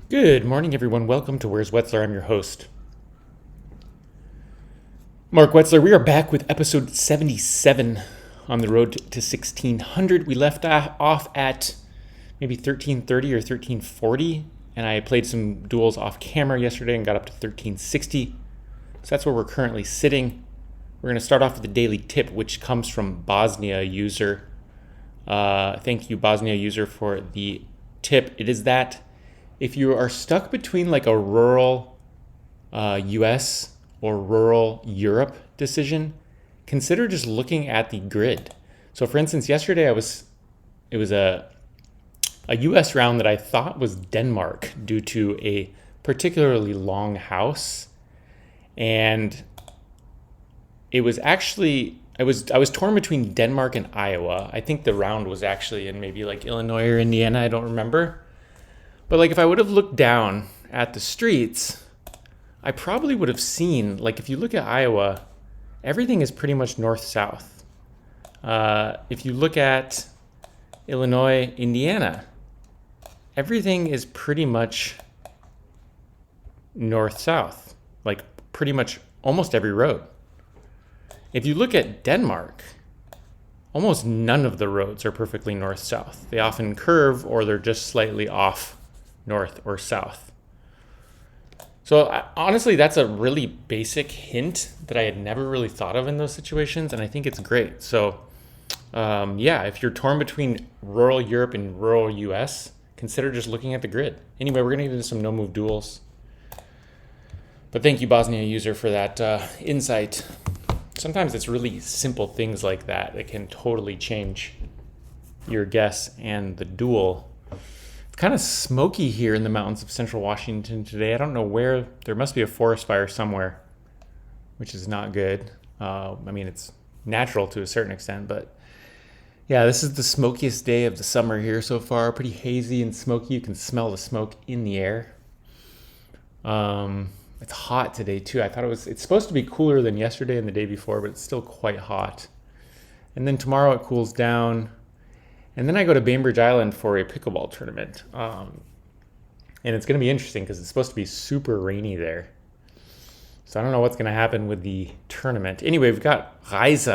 Good morning, everyone. Welcome to Where's Wetzler? I'm your host, Mark Wetzler. We are back with episode 77 on the road to 1600. We left off at maybe 1330 or 1340, and I played some duels off camera yesterday and got up to 1360. So that's where we're currently sitting. We're going to start off with the daily tip, which comes from Bosnia user. Thank you, Bosnia user, for the tip. It is that if you are stuck between like a rural US or rural Europe decision, consider just looking at the grid. So for instance, yesterday it was a US round that I thought was Denmark due to a particularly long house. And it was actually I was torn between Denmark and Iowa. I think the round was actually in maybe like Illinois or Indiana, I don't remember. But like if I would have looked down at the streets, I probably would have seen, like if you look at Iowa, everything is pretty much north-south. If you look at Illinois, Indiana, everything is pretty much north-south, like pretty much almost every road. If you look at Denmark, almost none of the roads are perfectly north-south. They often curve or they're just slightly off north or south. So honestly, that's a really basic hint that I had never really thought of in those situations, and I think it's great. So yeah, if you're torn between rural Europe and rural US, consider just looking at the grid. Anyway, we're going to get into some no-move duels. But thank you, Bosnia user, for that insight. Sometimes it's really simple things like that that can totally change your guess and the duel. Kind of smoky here in the mountains of central Washington today. I don't know where. There must be a forest fire somewhere, which is not good. I mean, it's natural to a certain extent, but yeah, this is the smokiest day of the summer here so far. Pretty hazy and smoky. You can smell the smoke in the air. It's hot today too. I thought it's supposed to be cooler than yesterday and the day before, but it's still quite hot. And then tomorrow it cools down. And then I go to Bainbridge Island for a pickleball tournament. And it's going to be interesting because it's supposed to be super rainy there. So I don't know what's going to happen with the tournament. Anyway, we've got Reize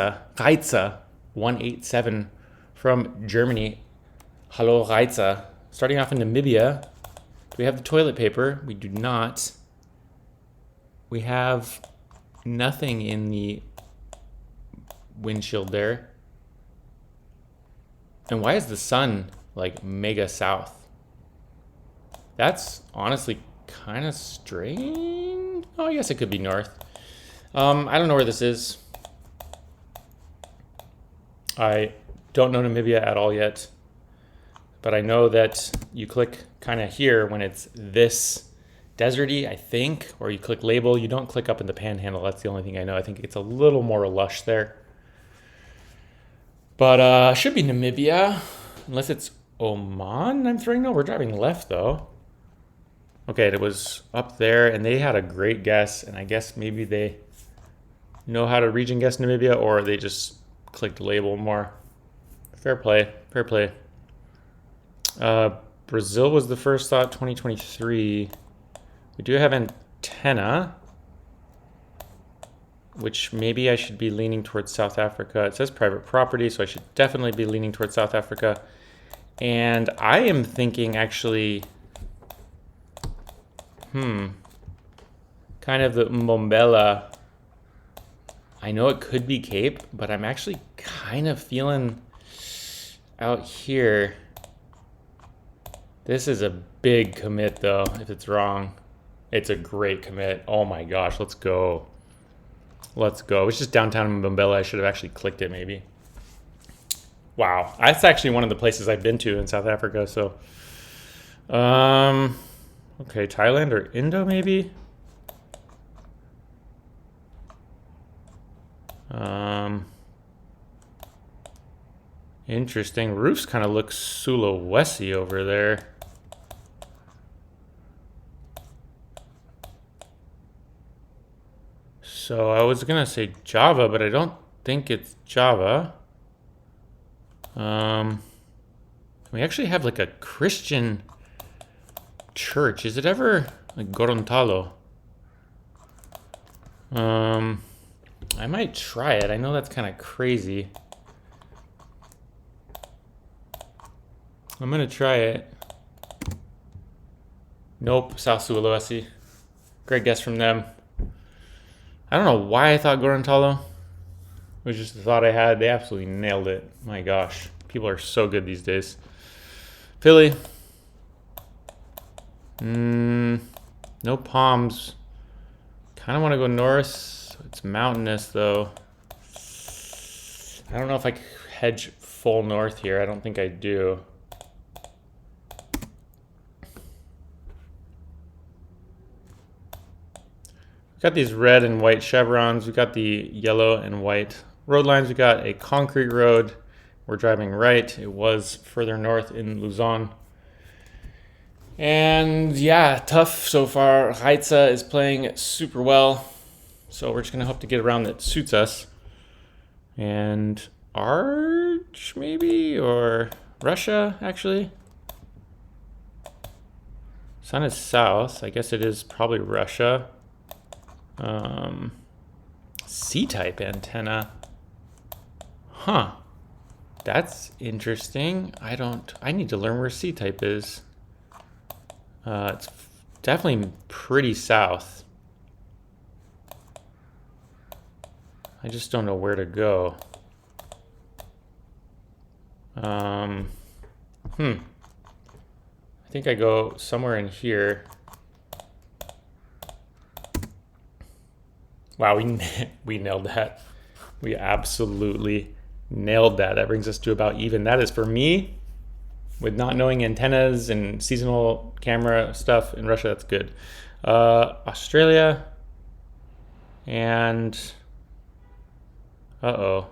187 from Germany. Hello, Reize. Starting off in Namibia. Do we have the toilet paper? We do not. We have nothing in the windshield there. And why is the sun like mega south? That's honestly kind of strange. Oh, I guess it could be north. I don't know where this is. I don't know Namibia at all yet. But I know that you click kind of here when it's this deserty, I think, or you click label. You don't click up in the panhandle. That's the only thing I know. I think it's a little more lush there. But should be Namibia, unless it's Oman I'm throwing. No, we're driving left though. Okay, it was up there, and they had a great guess, and I guess maybe they know how to region guess Namibia, or they just clicked label more. Fair play, fair play. Brazil was the first thought, 2023. We do have antenna, which maybe I should be leaning towards South Africa. It says private property, so I should definitely be leaning towards South Africa. And I am thinking actually, kind of the Mbombela. I know it could be Cape, but I'm actually kind of feeling out here. This is a big commit though, if it's wrong. It's a great commit. Oh my gosh, let's go. Let's go. It's just downtown Mbombela. I should have actually clicked it maybe. Wow. That's actually one of the places I've been to in South Africa. So, okay, Thailand or Indo maybe? Interesting. Roofs kind of look Sulawesi over there. So I was gonna say Java, but I don't think it's Java. We actually have like a Christian church. Is it ever like Gorontalo? I might try it. I know that's kind of crazy. I'm gonna try it. Nope, South Sulawesi. Great guess from them. I don't know why I thought Gorontalo. It was just the thought I had. They absolutely nailed it. My gosh, people are so good these days. Philly. No palms. Kind of want to go north. It's mountainous though. I don't know if I hedge full north here. I don't think I do. We've got these red and white chevrons. We've got the yellow and white road lines. We got a concrete road. We're driving right. It was further north in Luzon. And yeah, tough so far. Haitsa is playing super well. So we're just going to hope to get around that suits us. And Arch, maybe? Or Russia, actually? Sun is south. I guess it is probably Russia. C-type antenna. Huh. That's interesting. I need to learn where C-type is. It's definitely pretty south. I just don't know where to go. I think I go somewhere in here. Wow, we nailed that. We absolutely nailed that. That brings us to about even. That is for me, with not knowing antennas and seasonal camera stuff in Russia, that's good. Australia and I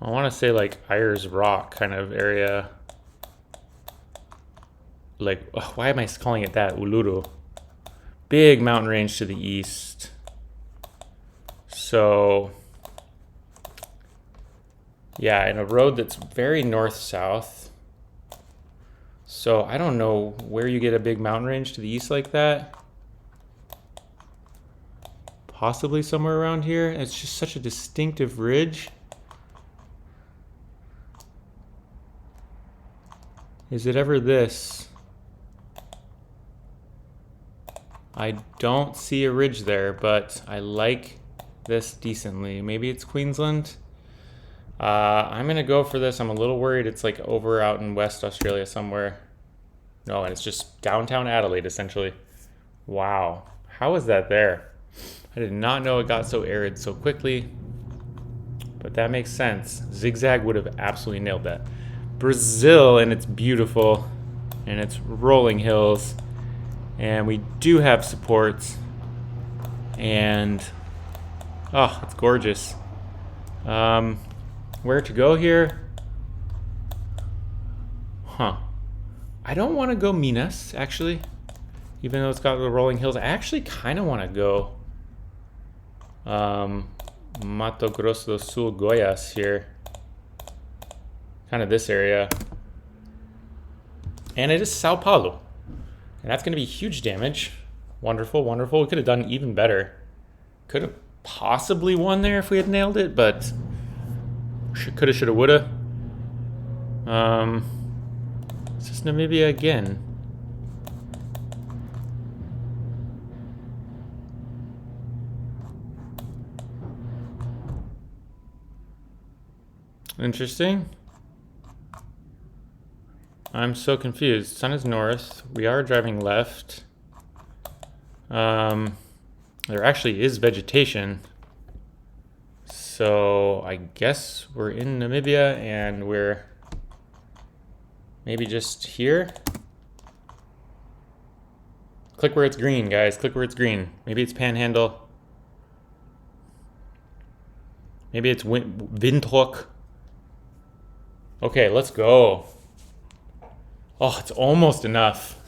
want to say like Ayers Rock kind of area. Like, why am I calling it that? Uluru. Big mountain range to the east. So, yeah, and a road that's very north-south. So I don't know where you get a big mountain range to the east like that. Possibly somewhere around here. It's just such a distinctive ridge. Is it ever this? I don't see a ridge there, but I like this decently. Maybe it's Queensland. I'm gonna go for this. I'm a little worried it's like over out in West Australia somewhere. No, and it's just downtown Adelaide essentially. Wow, how is that there? I did not know it got so arid so quickly, but that makes sense. Zigzag would have absolutely nailed that. Brazil, and it's beautiful, and it's rolling hills, and we do have supports, and oh, it's gorgeous. Where to go here? I don't want to go Minas, actually. Even though it's got the rolling hills, I actually kind of want to go Mato Grosso do Sul, Goiás here. Kind of this area. And it is Sao Paulo. And that's going to be huge damage. Wonderful, wonderful. We could have done even better. Could have possibly won there if we had nailed it, but coulda, shoulda, woulda. It's just Namibia again. Interesting. I'm so confused. Sun is north. We are driving left. There actually is vegetation. So I guess we're in Namibia and we're maybe just here. Click where it's green, guys. Click where it's green. Maybe it's Panhandle. Maybe it's Windhoek. Okay, let's go. Oh, it's almost enough.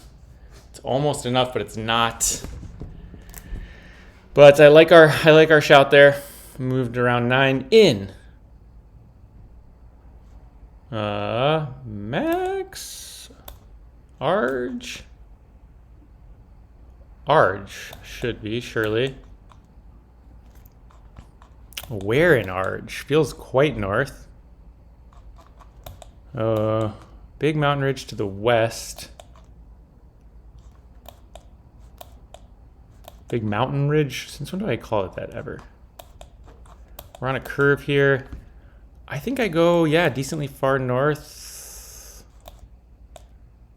It's almost enough, but it's not. But I like our shout there. Moved around 9 in. Max. Arge? Arge should be, surely. Where in Arge? Feels quite north. Big mountain ridge to the west. Big mountain ridge? Since when do I call it that ever? We're on a curve here. I think I go, yeah, decently far north.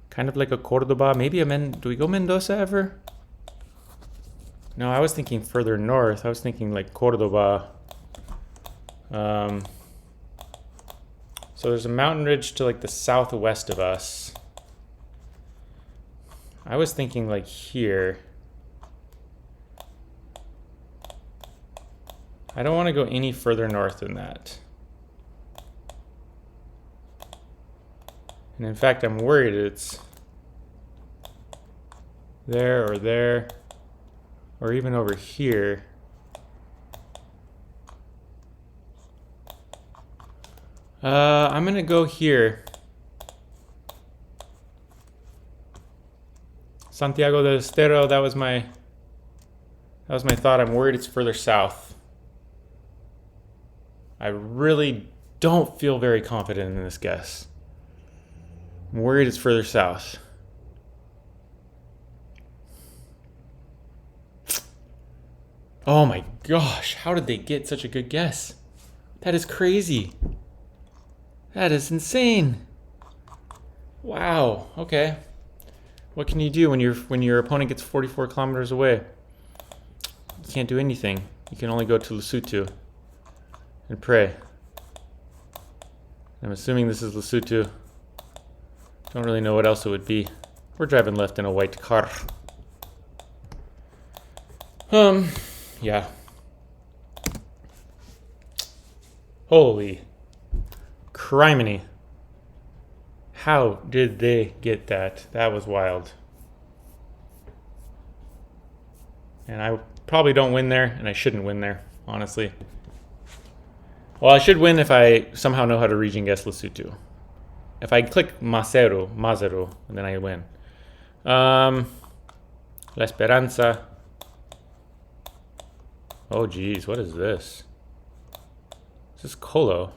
Kind of like a Cordoba. Maybe do we go Mendoza ever? No, I was thinking further north. I was thinking like Cordoba. So there's a mountain ridge to like the southwest of us. I was thinking like here. I don't want to go any further north than that. And in fact, I'm worried it's there, or even over here. I'm gonna go here. Santiago del Estero, that was my thought. I'm worried it's further south. I really don't feel very confident in this guess. I'm worried it's further south. Oh my gosh, how did they get such a good guess? That is crazy. That is insane. Wow, okay. What can you do when your opponent gets 44 kilometers away? You can't do anything. You can only go to Lesotho and pray. I'm assuming this is Lesotho. Don't really know what else it would be. We're driving left in a white car. Yeah. Holy criminy. How did they get that? That was wild. And I probably don't win there, and I shouldn't win there, honestly. Well, I should win if I somehow know how to region guess Lesotho. If I click Maseru, and then I win. La Esperanza. Oh geez, what is this? Is this Colo?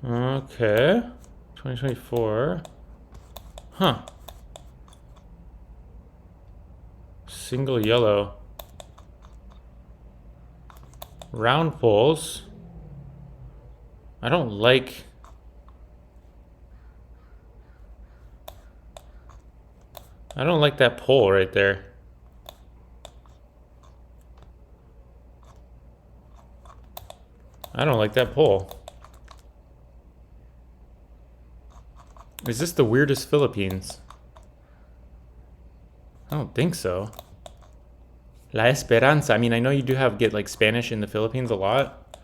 Okay. 2024. Huh. Single yellow. Round poles. I don't like... that pole right there. I don't like that pole. Is this the weirdest Philippines? I don't think so. La Esperanza. I mean, I know you do get like Spanish in the Philippines a lot.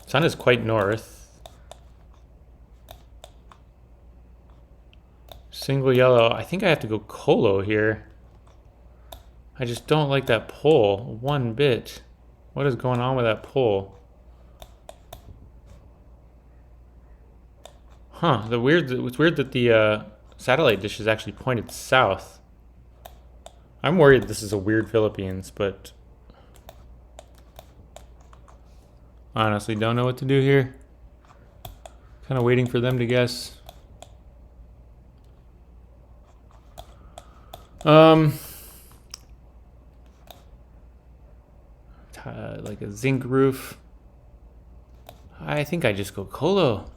Sun is quite north. Single yellow. I think I have to go Colo here. I just don't like that pole one bit. What is going on with that pole? Huh. It's weird that the satellite dish is actually pointed south. I'm worried this is a weird Philippines, but honestly don't know what to do here. Kind of waiting for them to guess. Like a zinc roof. I think I just go Colo.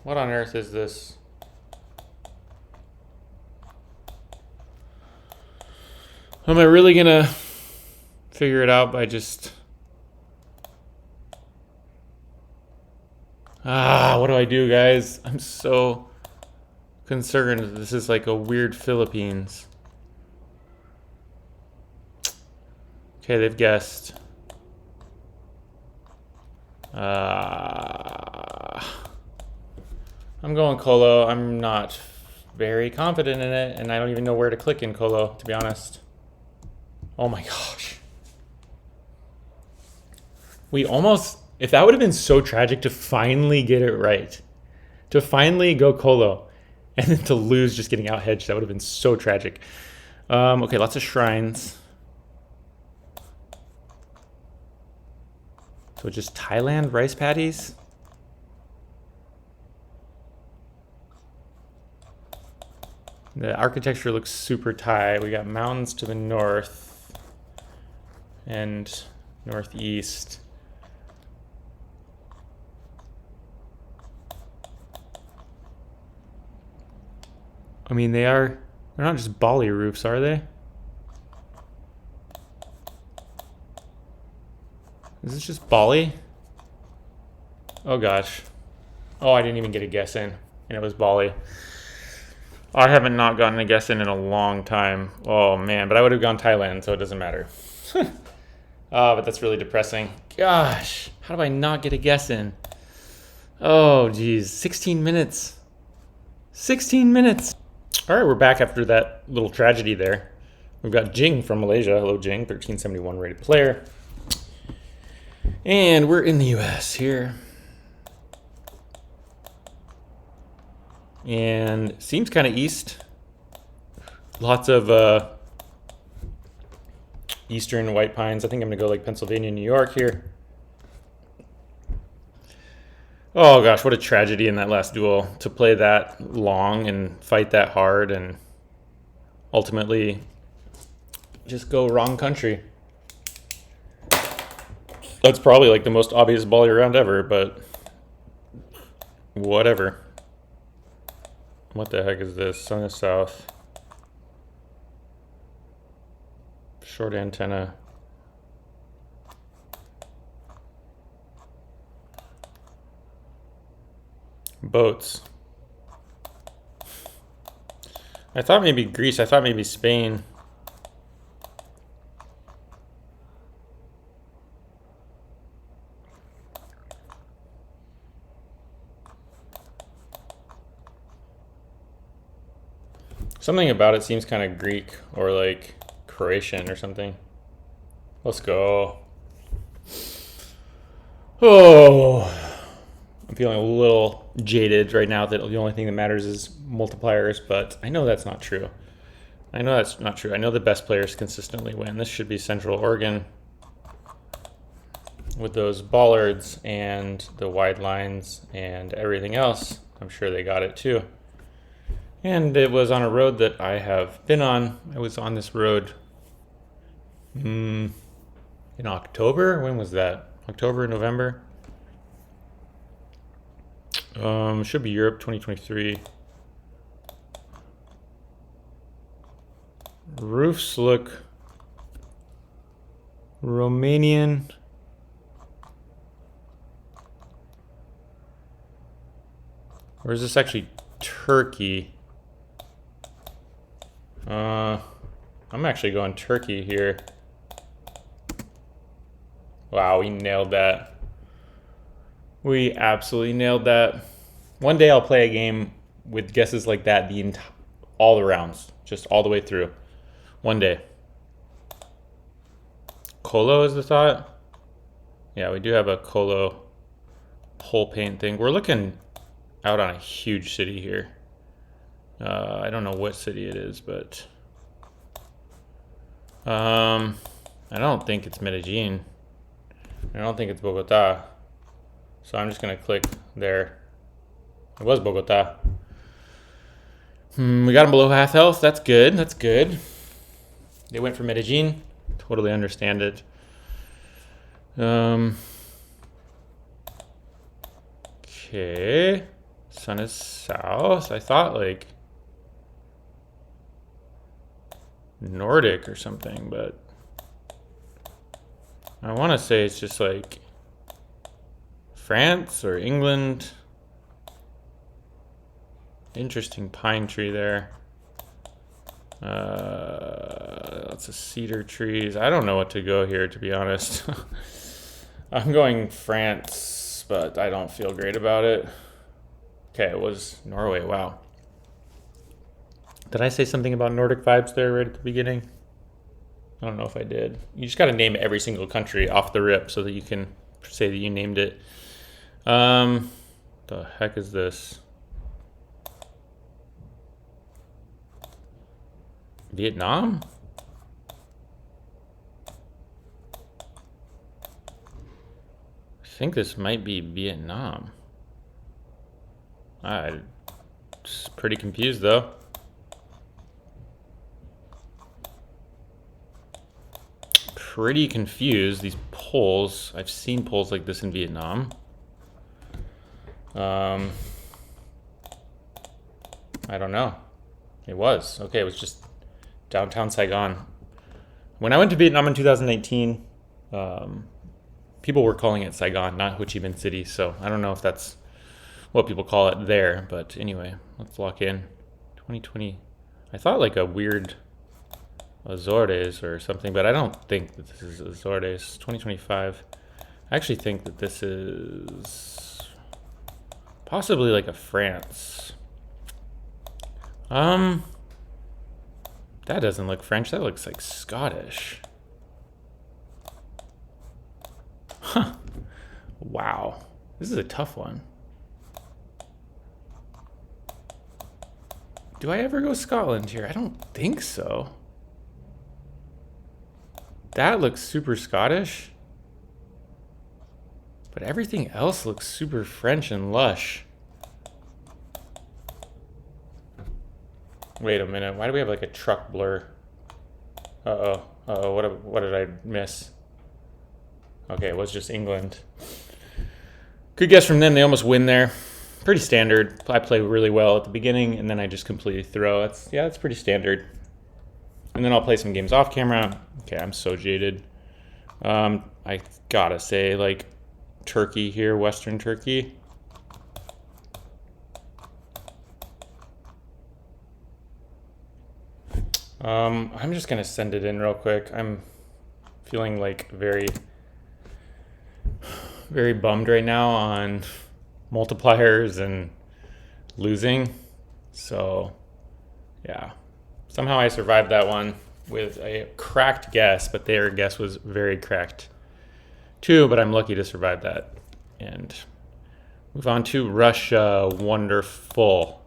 What on earth is this? Am I really gonna figure it out by just... what do I do, guys? I'm so concerned that this is like a weird Philippines. Okay, they've guessed. I'm going Colo. I'm not very confident in it, and I don't even know where to click in Colo, to be honest. Oh my gosh. We almost, if that would have been so tragic to finally get it right, to finally go Colo, and then to lose just getting out hedged, that would have been so tragic. Okay, lots of shrines. So just Thailand rice paddies. The architecture looks super Thai. We got mountains to the north and northeast. I mean, they're not just Bali roofs, are they? Is this just Bali? Oh gosh. Oh, I didn't even get a guess in, and it was Bali. I haven't not gotten a guess in a long time. Oh man, but I would have gone Thailand, so it doesn't matter. But that's really depressing. Gosh, how do I not get a guess in? Oh geez, 16 minutes. 16 minutes. All right, we're back after that little tragedy there. We've got Jing from Malaysia. Hello, Jing, 1371 rated player. And we're in the US here. And seems kind of east. Lots of eastern white pines. I think I'm going to go like Pennsylvania, New York here. Oh gosh, what a tragedy in that last duel to play that long and fight that hard and ultimately just go wrong country. That's probably like the most obvious Bali round ever, but whatever. What the heck is this? Sun is south. Short antenna. Boats. I thought maybe Greece. I thought maybe Spain. Something about it seems kind of Greek or like Croatian or something. Let's go. Oh, I'm feeling a little jaded right now that the only thing that matters is multipliers, but I know that's not true. I know that's not true. I know the best players consistently win. This should be Central Oregon with those bollards and the wide lines and everything else. I'm sure they got it too. And it was on a road that I have been on. I was on this road in October. When was that? October, November? Should be Europe 2023. Roofs look Romanian. Or is this actually Turkey? I'm actually going Turkey here. Wow, we nailed that. We absolutely nailed that. One day I'll play a game with guesses like that all the rounds, just all the way through. One day. Colo is the thought? Yeah, we do have a Colo pole paint thing. We're looking out on a huge city here. I don't know what city it is, but I don't think it's Medellin. I don't think it's Bogota. So I'm just gonna click there. It was Bogota. We got him below half health. That's good. That's good. They went for Medellin. Totally understand it. Okay. Sun is south. I thought like Nordic or something, but I want to say it's just like France or England. Interesting pine tree there. Lots of cedar trees. I don't know what to go here, to be honest. I'm going France, but I don't feel great about it. Okay, it was Norway. Wow. Did I say something about Nordic vibes there right at the beginning? I don't know if I did. You just got to name every single country off the rip so that you can say that you named it. The heck is this? Vietnam? I think this might be Vietnam. I'm just pretty confused though. Pretty confused. These polls, I've seen polls like this in Vietnam. I don't know. It was. Okay, it was just downtown Saigon. When I went to Vietnam in 2019, people were calling it Saigon, not Ho Chi Minh City. So I don't know if that's what people call it there. But anyway, let's lock in. 2020. I thought like a weird Azores or something, but I don't think that this is Azores. 2025. I actually think that this is possibly like a France. That doesn't look French. That looks like Scottish. Huh. Wow. This is a tough one. Do I ever go Scotland here? I don't think so. That looks super Scottish. But everything else looks super French and lush. Wait a minute. Why do we have like a truck blur? Uh-oh. Uh-oh. What did I miss? Okay, it was just England. Good guess from them. They almost win there. Pretty standard. I play really well at the beginning, and then I just completely throw. That's pretty standard. And then I'll play some games off camera. Okay, I'm so jaded. I gotta say, like, Turkey here, Western Turkey. I'm just gonna send it in real quick. I'm feeling like very, very bummed right now on multipliers and losing. So, yeah. Somehow I survived that one with a cracked guess, but their guess was very cracked too, but I'm lucky to survive that. And move on to Russia. Wonderful.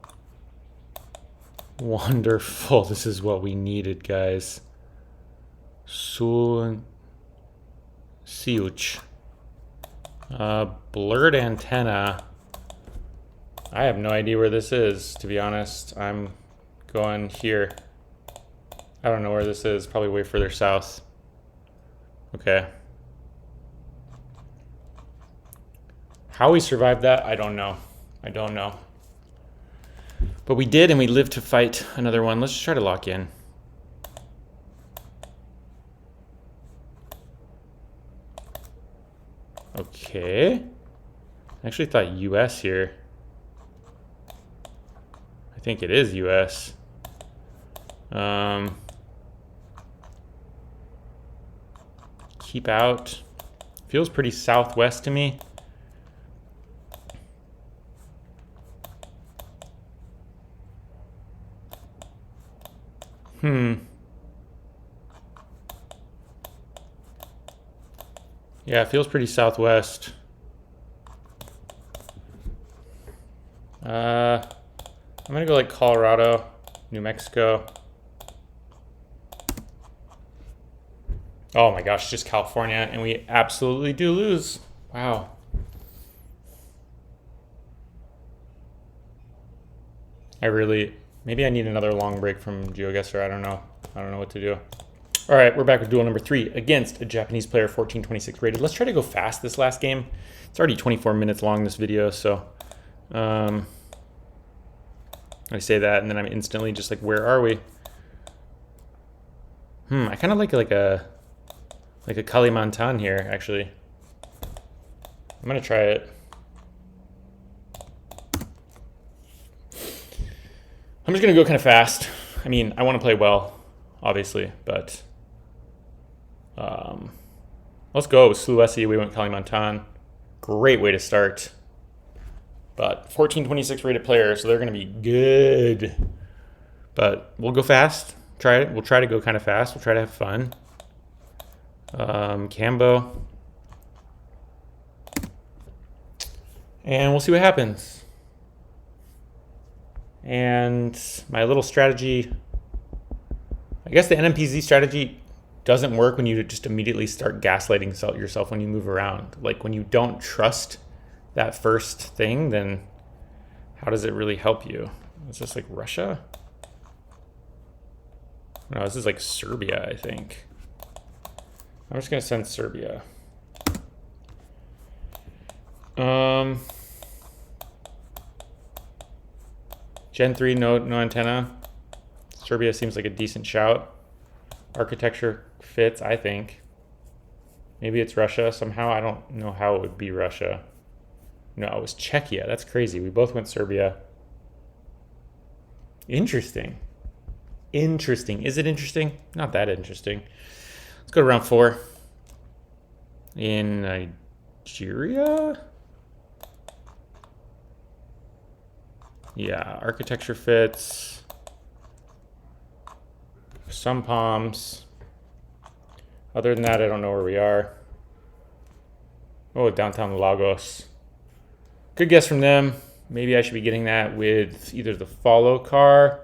Wonderful. This is what we needed, guys. Siuch. Blurred antenna. I have no idea where this is, to be honest. I'm going here. I don't know where this is. Probably way further south. Okay. How we survived that, I don't know. I don't know. But we did, and we lived to fight another one. Let's just try to lock in. Okay. I actually thought US here. I think it is US. Keep out. Feels pretty southwest to me. Yeah, it feels pretty southwest. I'm gonna go like Colorado, New Mexico. Oh my gosh, just California, and we absolutely do lose. Wow. Maybe I need another long break from GeoGuessr. I don't know. I don't know what to do. All right, we're back with duel number 3 against a Japanese player, 1426 rated. Let's try to go fast this last game. It's already 24 minutes long, this video, so I say that, and then I'm instantly just like, where are we? I kind of like a Kalimantan here, actually. I'm gonna try it. I'm just gonna go kind of fast. I mean, I want to play well, obviously, but let's go with Sulawesi. We went Kalimantan. Great way to start. But 1426 rated player, so they're gonna be good. But we'll go fast. Try it. We'll try to go kind of fast. We'll try to have fun. Cambo. And we'll see what happens. And my little strategy, I guess the NMPZ strategy doesn't work when you just immediately start gaslighting yourself when you move around. Like when you don't trust that first thing, then how does it really help you? Is this like Russia? No, this is like Serbia, I think. I'm just gonna send Serbia. Gen 3, no antenna. Serbia seems like a decent shout. Architecture fits, I think. Maybe it's Russia somehow. I don't know how it would be Russia. No, it was Czechia. That's crazy. We both went Serbia. Interesting. Interesting. Is it interesting? Not that interesting. Let's go to round 4. In Nigeria? Yeah, architecture fits. Some palms. Other than that, I don't know where we are. Oh, downtown Lagos. Good guess from them. Maybe I should be getting that with either the follow car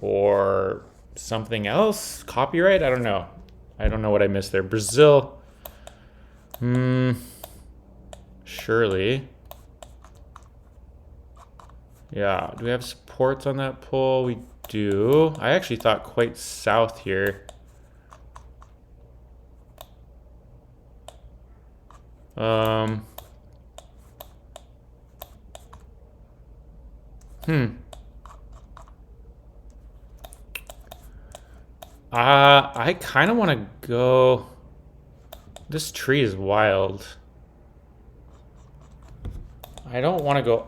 or something else. Copyright? I don't know. I don't know what I missed there. Brazil. Surely. Yeah, do we have supports on that pole? We do. I actually thought quite south here. I kind of want to go. This tree is wild. I don't want to go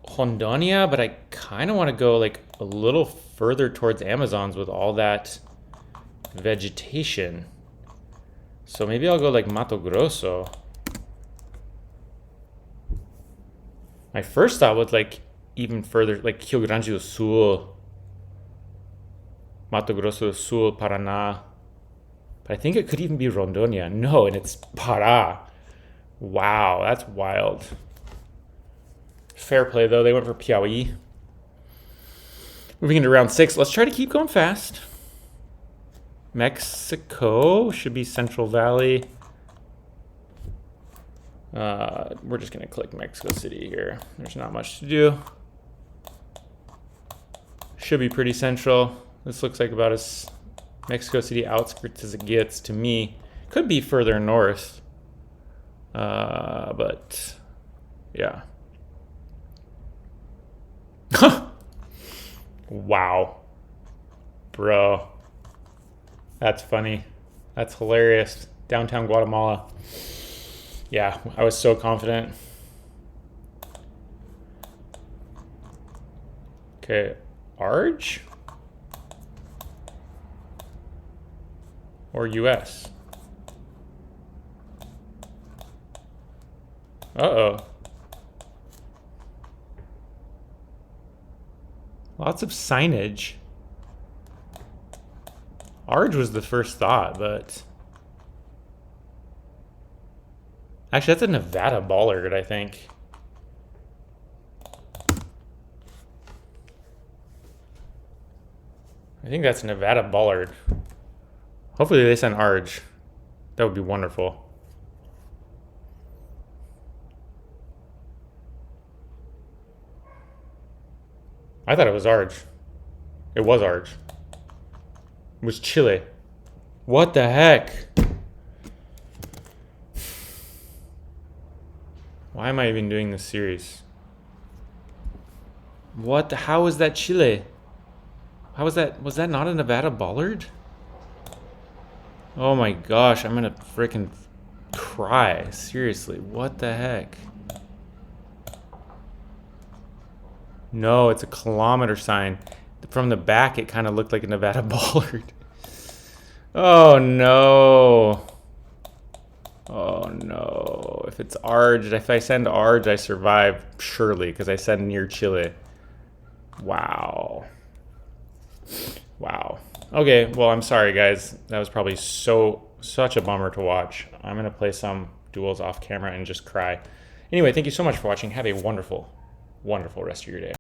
Hondonia, but I kind of want to go like a little further towards Amazons with all that vegetation. So maybe I'll go like Mato Grosso. My first thought was like even further, like Rio Grande do Sul, Mato Grosso do Sul, Paraná. But I think it could even be Rondônia. No, and it's Pará. Wow, that's wild. Fair play, though. They went for Piauí. Moving into round 6. Let's try to keep going fast. Mexico should be Central Valley. We're just going to click Mexico City here. There's not much to do. Should be pretty central. This looks like about as Mexico City outskirts as it gets to me. Could be further north. But yeah. Wow. Bro. That's funny. That's hilarious. Downtown Guatemala. Yeah, I was so confident. Okay, Arge? Or US? Uh-oh. Lots of signage. Arge was the first thought, but... Actually, that's a Nevada Bollard, I think. I think that's Nevada Bollard. Hopefully they send Arge. That would be wonderful. I thought it was Arge. It was Arge. It was Chile. What the heck? Why am I even doing this series? What? How is that Chile? How was that? Was that not a Nevada Bollard? Oh my gosh, I'm gonna freaking cry. Seriously, what the heck? No, it's a kilometer sign. From the back, it kind of looked like a Nevada Bollard. Oh no. Oh no. If it's Arge, if I send Arge, I survive surely because I send near Chile. Wow. Wow. Okay, well, I'm sorry, guys. That was probably such a bummer to watch. I'm going to play some duels off camera and just cry. Anyway, thank you so much for watching. Have a wonderful, wonderful rest of your day.